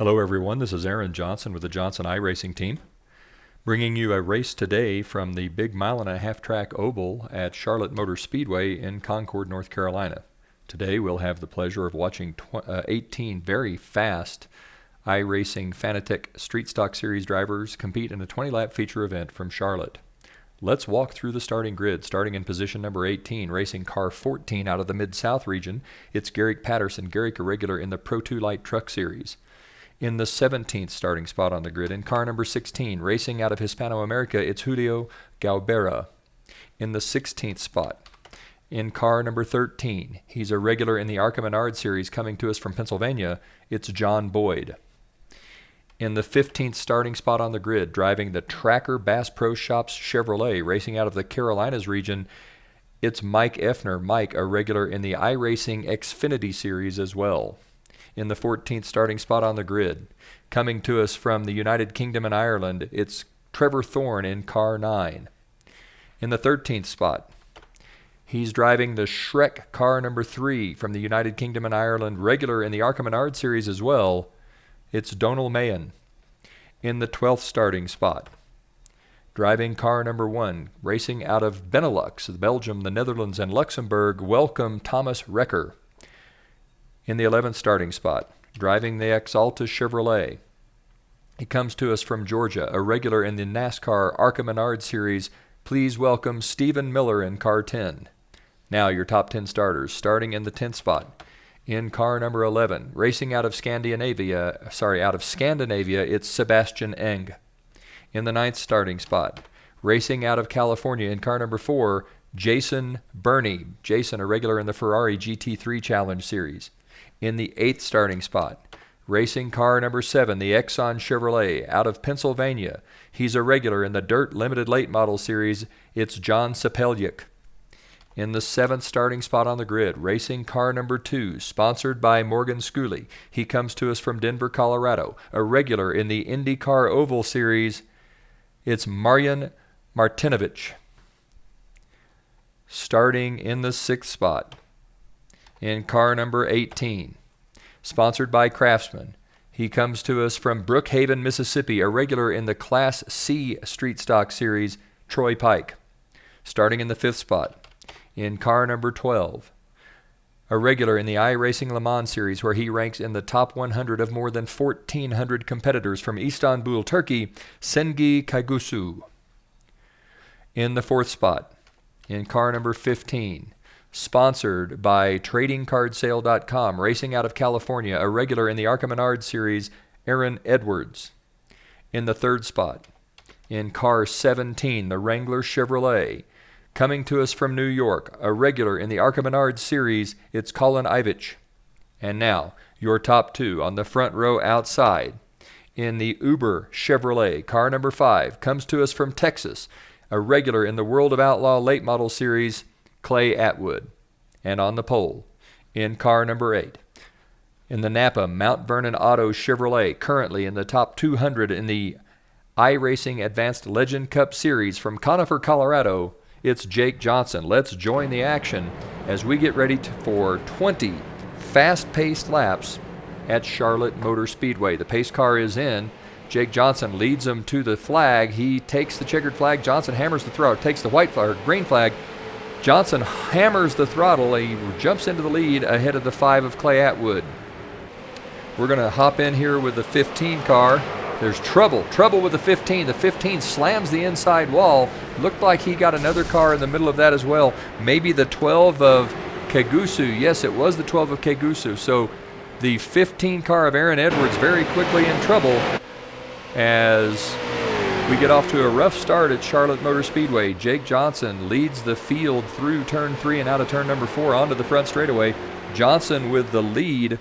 Hello everyone, this is Aaron Johnson with the Johnson iRacing team, bringing you a race today from the big 1.5-mile track oval at Charlotte Motor Speedway in Concord, North Carolina. Today we'll have the pleasure of watching 18 very fast iRacing Fanatec Street Stock Series drivers compete in a 20-lap feature event from Charlotte. Let's walk through the starting grid, starting in position number 18, racing car 14 out of the Mid-South region. It's Garrick Patterson, Garrick a regular in the Pro 2 Light Truck Series. In the 17th starting spot on the grid, in car number 16, racing out of Hispano-America, it's Julio Gaubera. In the 16th spot, in car number 13, he's a regular in the ARCA Menard Series coming to us from Pennsylvania, it's John Boyd. In the 15th starting spot on the grid, driving the Tracker Bass Pro Shops Chevrolet, racing out of the Carolinas region, it's Mike Effner. Mike, a regular in the iRacing Xfinity Series as well. In the 14th starting spot on the grid, coming to us from the United Kingdom and Ireland, it's Trevor Thorne in car 9. In the 13th spot, he's driving the Shrek car number 3 from the United Kingdom and Ireland, regular in the ARCA Menard Series as well, it's Donal Mayen. In the 12th starting spot, driving car number 1, racing out of Benelux, Belgium, the Netherlands, and Luxembourg, welcome Thomas Recker. In the 11th starting spot, driving the Exalta Chevrolet, he comes to us from Georgia, a regular in the NASCAR ARCA Menard Series. Please welcome Stephen Miller in car 10. Now your top 10 starters, starting in the 10th spot. In car number 11, racing out of Scandinavia, it's Sebastian Eng. In the 9th starting spot, racing out of California in car number 4, Jason Burney. Jason, a regular in the Ferrari GT3 Challenge Series. In the 8th starting spot, racing car number 7, the Exxon Chevrolet out of Pennsylvania. He's a regular in the Dirt Limited Late Model Series. It's John Sapeljic. In the 7th starting spot on the grid, racing car number 2, sponsored by Morgan Scully. He comes to us from Denver, Colorado. A regular in the IndyCar Oval Series. It's Marjan Martinovic. Starting in the 6th spot, in car number 18, sponsored by Craftsman. He comes to us from Brookhaven, Mississippi, a regular in the Class C Street Stock Series, Troy Pike. Starting in the 5th spot, in car number 12, a regular in the iRacing Le Mans Series, where he ranks in the top 100 of more than 1,400 competitors from Istanbul, Turkey, Sengi Kaigusu. In the 4th spot, in car number 15, sponsored by TradingCardSale.com, racing out of California, a regular in the ARCA Menard Series, Aaron Edwards. In the 3rd spot, in car 17, the Wrangler Chevrolet, coming to us from New York, a regular in the ARCA Menard Series, it's Colin Ivich. And now, your top 2 on the front row outside. In the Uber Chevrolet, car number 5, comes to us from Texas, a regular in the World of Outlaw Late Model Series, Clay Atwood. And on the pole, in car number 8, in the Napa Mount Vernon Auto Chevrolet, currently in the top 200 in the iRacing Advanced Legend Cup Series from Conifer, Colorado, it's Jake Johnson. Let's join the action as we get ready for 20 fast-paced laps at Charlotte Motor Speedway. The pace car is in. Jake Johnson leads them to the flag. He takes the checkered flag. Johnson hammers the throttle, takes the white flag, green flag. Johnson hammers the throttle. He jumps into the lead ahead of the 5 of Clay Atwood. We're going to hop in here with the 15 car. There's trouble with the 15. The 15 slams the inside wall. Looked like he got another car in the middle of that as well. Maybe the 12 of Kaigusu. Yes, it was the 12 of Kaigusu. So the 15 car of Aaron Edwards very quickly in trouble as we get off to a rough start at Charlotte Motor Speedway. Jake Johnson leads the field through turn 3 and out of turn number 4 onto the front straightaway. Johnson with the lead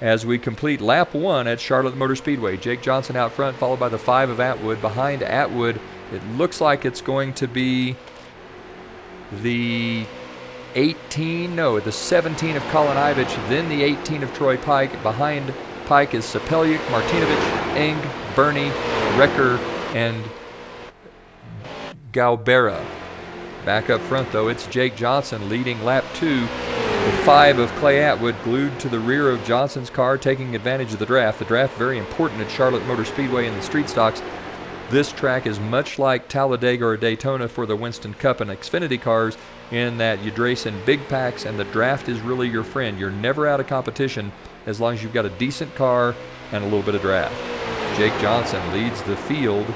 as we complete lap 1 at Charlotte Motor Speedway. Jake Johnson out front, followed by the 5 of Atwood. Behind Atwood, it looks like it's going to be the 17 of Colin Ivich, then the 18 of Troy Pike. Behind Pike is Sapeljic, Martinovic, Eng, Burney, Recker, and Gaubera. Back up front, though, it's Jake Johnson leading lap 2 The 5 of Clay Atwood glued to the rear of Johnson's car, taking advantage of the draft. The draft very important at Charlotte Motor Speedway in the street stocks. This track is much like Talladega or Daytona for the Winston Cup and Xfinity cars in that you race in big packs and the draft is really your friend. You're never out of competition as long as you've got a decent car and a little bit of draft. Jake Johnson leads the field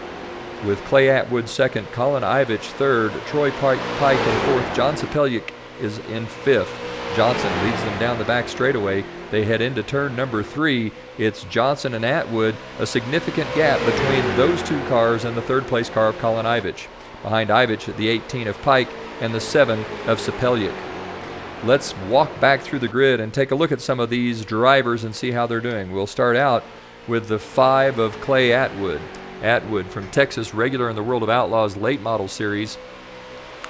with Clay Atwood second, Colin Ivich third, Troy Pike in fourth, John Sapelic is in fifth. Johnson leads them down the back straightaway. They head into turn number 3. It's Johnson and Atwood, a significant gap between those two cars and the third place car of Colin Ivich. Behind Ivich, the 18 of Pike and the 7 of Sapelic. Let's walk back through the grid and take a look at some of these drivers and see how they're doing. We'll start out with the 5 of Clay Atwood. Atwood from Texas, regular in the World of Outlaws late model series.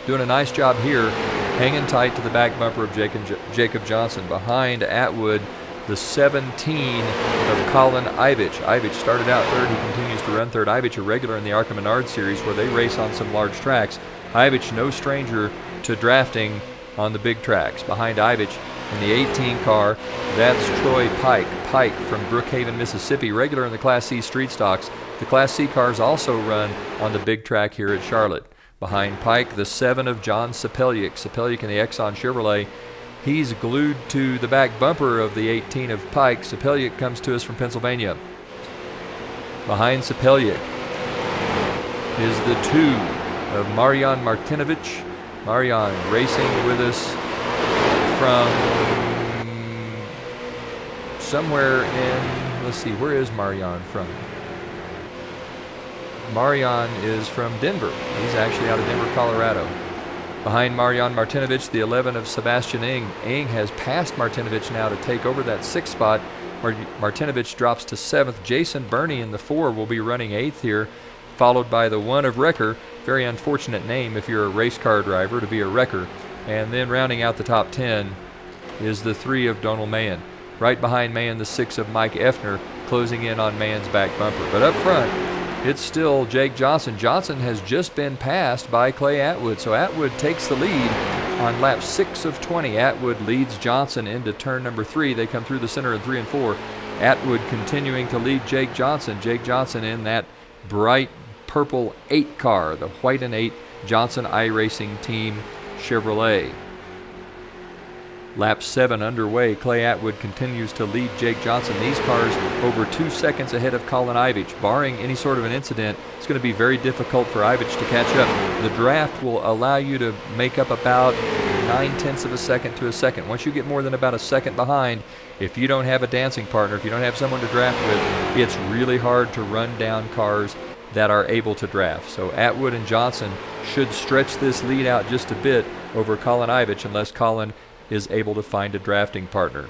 Doing a nice job here, hanging tight to the back bumper of Jacob Johnson. Behind Atwood, the 17 of Colin Ivich. Ivich started out third. He continues to run third. Ivich, a regular in the ARCA Menard series where they race on some large tracks. Ivich, no stranger to drafting on the big tracks. Behind Ivich in the 18 car, that's Troy Pike. Pike from Brookhaven, Mississippi, regular in the Class C street stocks. The Class C cars also run on the big track here at Charlotte. Behind Pike, the 7 of John Sapelic. Sapelic in the Exxon Chevrolet. He's glued to the back bumper of the 18 of Pike. Sapelic comes to us from Pennsylvania. Behind Sapelic is the 2 of Marian Martinovich. Marian racing with us from somewhere in, let's see, where is Marian from? Marian is from Denver. He's actually out of Denver, Colorado. Behind Marian Martinovich, the 11 of Sebastian Ing. Ing has passed Martinovich now to take over that 6th spot. Martinovich drops to 7th. Jason Burney in the 4 will be running 8th here, followed by the 1 of Wrecker. Very unfortunate name if you're a race car driver to be a wrecker. And then rounding out the top 10 is the 3 of Donald Mahan. Right behind Mahan, the 6 of Mike Effner, closing in on Mahan's back bumper. But up front, it's still Jake Johnson. Johnson has just been passed by Clay Atwood, so Atwood takes the lead on lap 6 of 20. Atwood leads Johnson into turn number 3. They come through the center in 3 and 4. Atwood continuing to lead Jake Johnson. Jake Johnson in that bright purple 8 car, the white and 8 Johnson iRacing Team Chevrolet. Lap 7 underway. Clay Atwood continues to lead Jake Johnson. These cars over 2 seconds ahead of Colin Ivich. Barring any sort of an incident, it's going to be very difficult for Ivich to catch up. The draft will allow you to make up about 9/10 of a second to a second. Once you get more than about a second behind, if you don't have a dancing partner, if you don't have someone to draft with, it's really hard to run down cars that are able to draft. So Atwood and Johnson should stretch this lead out just a bit over Colin Ivich unless Colin is able to find a drafting partner.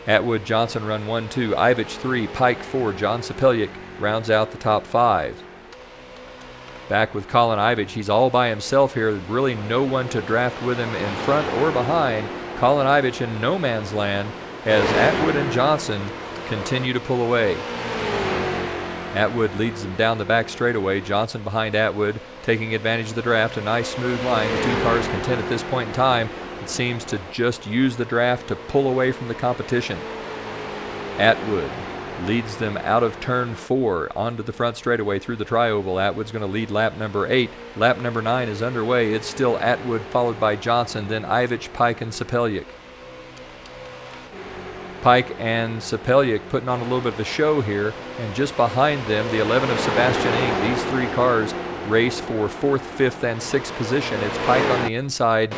Atwood, Johnson run 1-2, Ivich 3, Pike 4, John Sapelic rounds out the top 5. Back with Colin Ivich, he's all by himself here, really no one to draft with him in front or behind. Colin Ivich in no man's land as Atwood and Johnson continue to pull away. Atwood leads them down the back straightaway. Johnson behind Atwood, taking advantage of the draft. A nice smooth line. The 2 cars contend at this point in time. It seems to just use the draft to pull away from the competition. Atwood leads them out of turn 4 onto the front straightaway through the trioval. Atwood's going to lead lap number 8. Lap number 9 is underway. It's still Atwood followed by Johnson, then Ivich, Pike, and Sapelic. Pike and Sapelic putting on a little bit of a show here, and just behind them, the 11 of Sebastian Ing. These 3 cars race for 4th, 5th, and 6th position. It's Pike on the inside,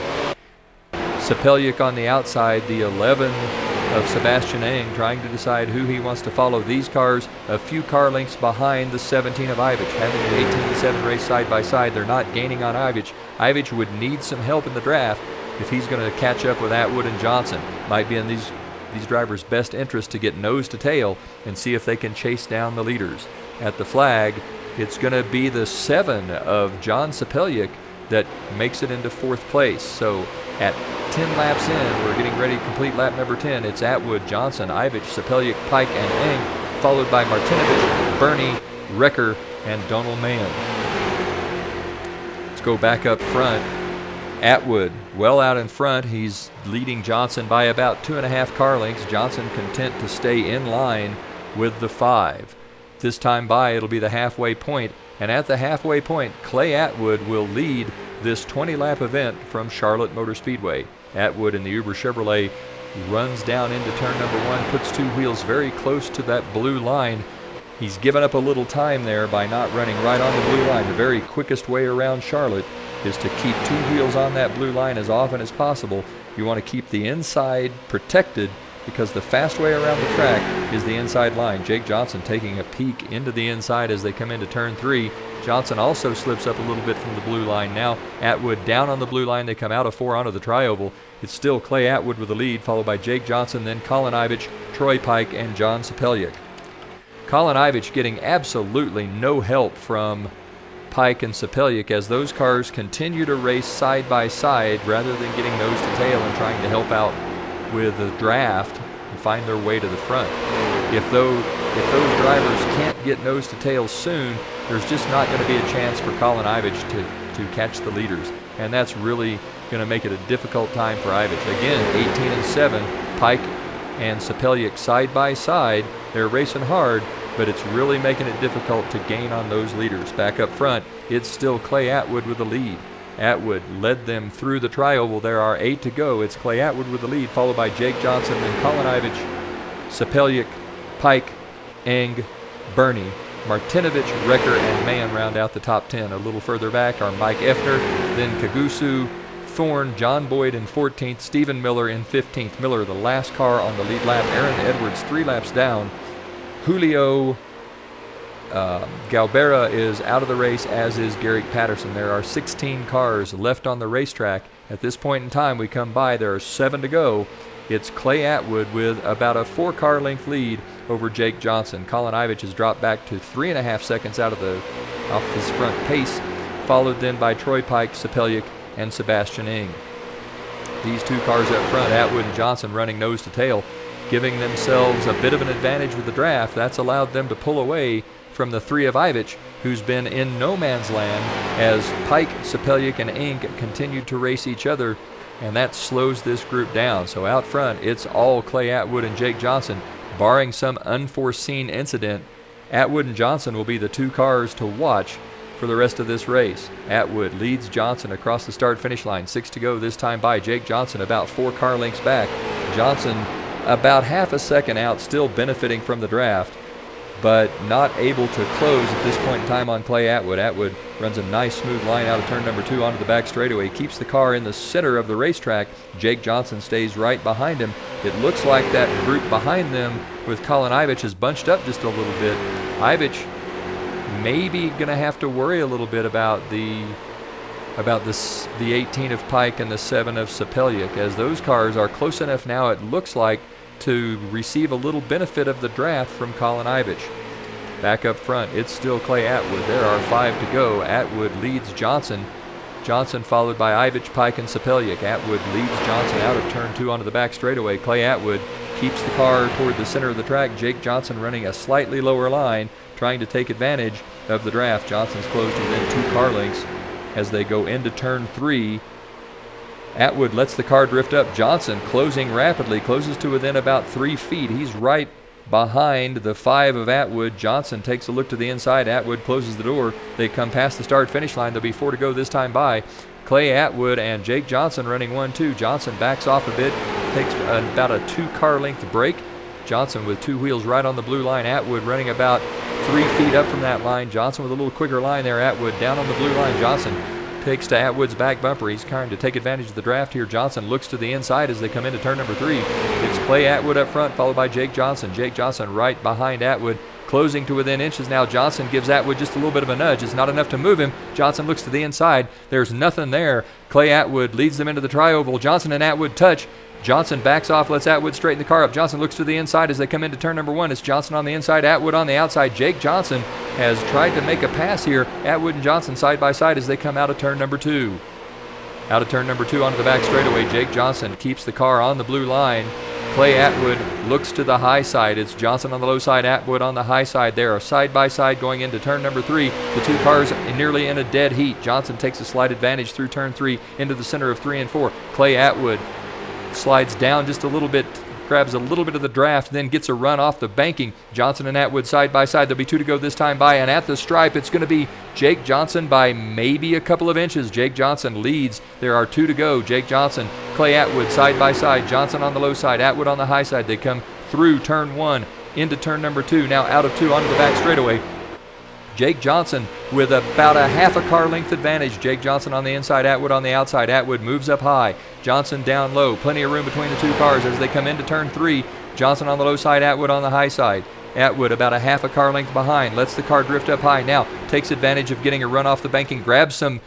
Sapelic on the outside, the 11 of Sebastian Ing trying to decide who he wants to follow. These cars a few car lengths behind the 17 of Ivich. Having the 18 and 7 race side by side, they're not gaining on Ivich. Ivich would need some help in the draft if he's going to catch up with Atwood and Johnson. Might be in these drivers' best interest to get nose to tail and see if they can chase down the leaders. At the flag, it's going to be the 7 of John Sapelic that makes it into 4th place. So at 10 laps in, we're getting ready to complete lap number 10. It's Atwood, Johnson, Ivich, Sapelic, Pike, and Ing, followed by Martinovich, Burney, Wrecker, and Donald Mahan. Let's go back up front. Atwood well out in front. He's leading Johnson by about 2.5 car lengths. Johnson content to stay in line with the 5. This time by, it'll be the halfway point, and at the halfway point, Clay Atwood will lead this 20-lap event from Charlotte Motor Speedway. Atwood in the Uber Chevrolet runs down into turn number 1, puts 2 wheels very close to that blue line. He's given up a little time there by not running right on the blue line. The very quickest way around Charlotte is to keep 2 wheels on that blue line as often as possible. You want to keep the inside protected because the fast way around the track is the inside line. Jake Johnson taking a peek into the inside as they come into turn 3. Johnson also slips up a little bit from the blue line. Now Atwood down on the blue line. They come out of 4 onto the tri-oval. It's still Clay Atwood with the lead, followed by Jake Johnson, then Colin Ivich, Troy Pike, and John Sapeliuk. Colin Ivich getting absolutely no help from Pike and Sapeliuk as those cars continue to race side by side rather than getting nose to tail and trying to help out with the draft and find their way to the front. If those drivers can't get nose to tail soon, there's just not going to be a chance for Colin Ivich to catch the leaders, and that's really going to make it a difficult time for Ivich. Again, 18 and 7, Pike and Sapeliuk side by side. They're racing hard, but it's really making it difficult to gain on those leaders. Back up front, it's still Clay Atwood with the lead. Atwood led them through the tri-oval. There are 8 to go. It's Clay Atwood with the lead, followed by Jake Johnson, then Colin Ivich, Sapeliuk, Pike, Eng, Burney. Martinovich, Recker, and Mann round out the top 10. A little further back are Mike Effner, then Kagusu, Thorne, John Boyd in 14th, Stephen Miller in 15th. Miller, the last car on the lead lap. Aaron Edwards, 3 laps down. Julio Galbera is out of the race, as is Garrick Patterson. There are 16 cars left on the racetrack. At this point in time, we come by, there are 7 to go. It's Clay Atwood with about a 4-car length lead over Jake Johnson. Colin Ivich has dropped back to 3.5 seconds off his front pace, followed then by Troy Pike, Sapeliuk, and Sebastian Eng. These 2 cars up front, Atwood and Johnson, running nose to tail, giving themselves a bit of an advantage with the draft. That's allowed them to pull away from the 3 of Ivich, who's been in no man's land as Pike, Sapeliuk, and Eng continued to race each other, and that slows this group down. So out front, it's all Clay Atwood and Jake Johnson. Barring some unforeseen incident, Atwood and Johnson will be the 2 cars to watch for the rest of this race. Atwood leads Johnson across the start-finish line. 6 to go this time by. Jake Johnson about 4 car lengths back. Johnson about half a second out, still benefiting from the draft, but not able to close at this point in time on Clay Atwood. Atwood runs a nice smooth line out of turn number 2 onto the back straightaway, keeps the car in the center of the racetrack. Jake Johnson stays right behind him. It looks like that group behind them with Colin Ivich is bunched up just a little bit. Ivich maybe going to have to worry a little bit about the 18 of Pike and the 7 of Sapeliuk, as those cars are close enough now, it looks like, to receive a little benefit of the draft from Colin Ivich. Back up front, it's still Clay Atwood. There are 5 to go. Atwood leads Johnson. Johnson followed by Ivich, Pike, and Sapeliuk. Atwood leads Johnson out of turn 2 onto the back straightaway. Clay Atwood keeps the car toward the center of the track. Jake Johnson running a slightly lower line, trying to take advantage of the draft. Johnson's closed within 2 car lengths as they go into turn 3. Atwood lets the car drift up. Johnson closing rapidly, closes to within about 3 feet. He's right behind the 5 of Atwood. Johnson takes a look to the inside. Atwood closes the door. They come past the start-finish line. There'll be 4 to go this time by. Clay Atwood and Jake Johnson running 1-2. Johnson backs off a bit, takes about a 2-car length break. Johnson with 2 wheels right on the blue line. Atwood running about 3 feet up from that line. Johnson with a little quicker line there. Atwood down on the blue line. Johnson takes to Atwood's back bumper. He's trying to take advantage of the draft here. Johnson looks to the inside as they come into turn number 3. It's Clay Atwood up front, followed by Jake Johnson. Jake Johnson right behind Atwood, closing to within inches now. Johnson gives Atwood just a little bit of a nudge. It's not enough to move him. Johnson looks to the inside. There's nothing there. Clay Atwood leads them into the tri-oval. Johnson and Atwood touch. Johnson backs off, lets Atwood straighten the car up. Johnson looks to the inside as they come into turn number 1. It's Johnson on the inside, Atwood on the outside. Jake Johnson has tried to make a pass here. Atwood and Johnson side by side as they come out of turn number 2. Out of turn number 2 onto the back straightaway, Jake Johnson keeps the car on the blue line. Clay Atwood looks to the high side. It's Johnson on the low side, Atwood on the high side. They are side by side going into turn number 3. The two cars nearly in a dead heat. Johnson takes a slight advantage through turn 3 into the center of 3 and 4. Clay Atwood slides down just a little bit, grabs a little bit of the draft, then gets a run off the banking. Johnson and Atwood side by side. There'll be 2 to go this time by, and at the stripe, it's going to be Jake Johnson by maybe a couple of inches. Jake Johnson leads. There are 2 to go. Jake Johnson, Clay Atwood side by side. Johnson on the low side, Atwood on the high side. They come through turn 1 into turn number 2. Now out of 2 onto the back straightaway. Jake Johnson with about a half a car length advantage. Jake Johnson on the inside, Atwood on the outside. Atwood moves up high. Johnson down low. Plenty of room between the 2 cars as they come into turn 3. Johnson on the low side, Atwood on the high side. Atwood about a half a car length behind. Lets the car drift up high. Now takes advantage of getting a run off the banking. Grabs some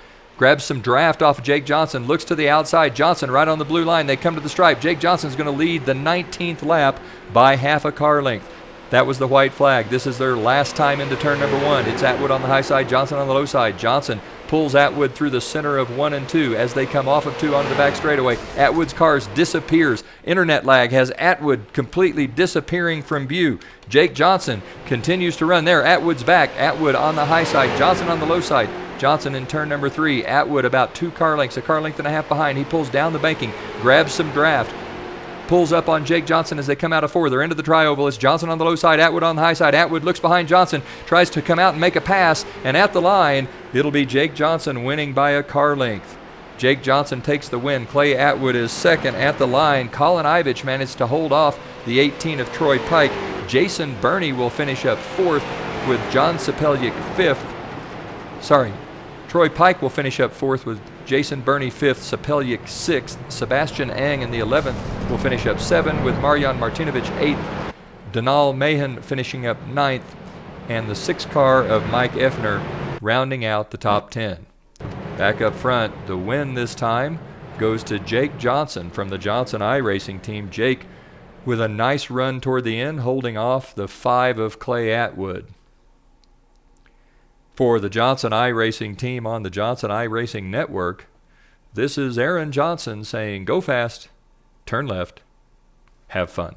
draft off of Jake Johnson. Looks to the outside. Johnson right on the blue line. They come to the stripe. Jake Johnson's going to lead the 19th lap by half a car length. That was the white flag. This is their last time into turn number 1. It's Atwood on the high side, Johnson on the low side. Johnson pulls Atwood through the center of 1 and 2 as they come off of 2 onto the back straightaway. Atwood's cars disappears. Internet lag has Atwood completely disappearing from view. Jake Johnson continues to run there. Atwood's back. Atwood on the high side, Johnson on the low side. Johnson in turn number 3. Atwood about 2 car lengths, a car length and a half behind. He pulls down the banking, grabs some draft. Pulls up on Jake Johnson as they come out of 4. They're into the tri-oval. It's Johnson on the low side, Atwood on the high side. Atwood looks behind Johnson, tries to come out and make a pass, and at the line, it'll be Jake Johnson winning by a car length. Jake Johnson takes the win. Clay Atwood is second at the line. Colin Ivich managed to hold off the 18 of Troy Pike. Jason Burney will finish up 4th with John Sapeliuk 5th. Troy Pike will finish up 4th with Jason Burney 5th, Sapeliuk 6th. Sebastian Ang in the 11th will finish up 7th with Marjan Martinovic 8th. Donal Mahan finishing up 9th. And the 6th car of Mike Effner rounding out the top 10. Back up front, the win this time goes to Jake Johnson from the Johnson iRacing team. Jake with a nice run toward the end, holding off the 5 of Clay Atwood. For the Johnson iRacing team on the Johnson iRacing Network, this is Aaron Johnson saying, go fast, turn left, have fun.